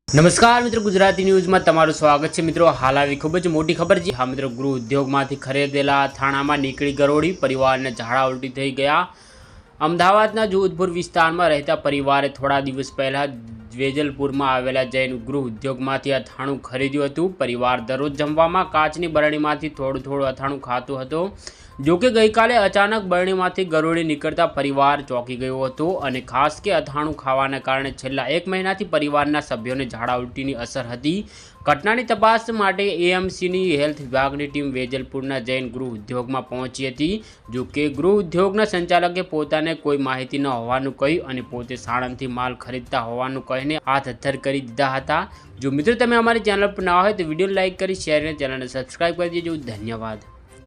નમસ્કાર મિત્રો, ગુજરાતી ન્યૂઝમાં તમારું સ્વાગત છે। મિત્રો, હાલ આવી ખૂબ જ મોટી ખબર છે। હા મિત્રો, ગૃહ ઉદ્યોગમાંથી ખરીદેલા અથાણામાં નીકળી ગરોળી, પરિવારને ઝાડા ઉલટી થઈ ગયા। અમદાવાદના જોધપુર વિસ્તારમાં રહેતા પરિવારે થોડા દિવસ પહેલા વેજલપુરમાં આવેલા જૈન ગૃહ ઉદ્યોગમાંથી અથાણું ખરીદ્યું હતું। પરિવાર દરરોજ જમવામાં કાચની બરણીમાંથી થોડું અથાણું ખાતો હતો। જોકે ગઈકાલે અચાનક બરણીમાંથી ગરોળી નીકળતા પરિવાર ચોંકી ગયો હતો અને ખાસ કે અથાણું ખાવાના કારણે છેલ્લા 1 મહિનાથી પરિવારના સભ્યોને ઝાડા ઉલટીની અસર હતી। ઘટનાની તપાસ માટે એએમસીની હેલ્થ વિભાગની ટીમ વેજલપુરના જૈન ગૃહ ઉદ્યોગમાં પહોંચી હતી। જોકે ગૃહ ઉદ્યોગના સંચાલકે પોતાને કોઈ માહિતી ન હોવાનું કહ્યું અને પોતે સાણંદથી માલ ખરીદતા હોવાનું કહીને હાથ હથ્થર કરી દીધા હતા। જો મિત્રો તમે અમારી ચેનલ પર નવા હોય તો વિડીયો લાઇક કરી શેર અને ચેનલને સબસ્ક્રાઇબ કરી દેજો। ધન્યવાદ।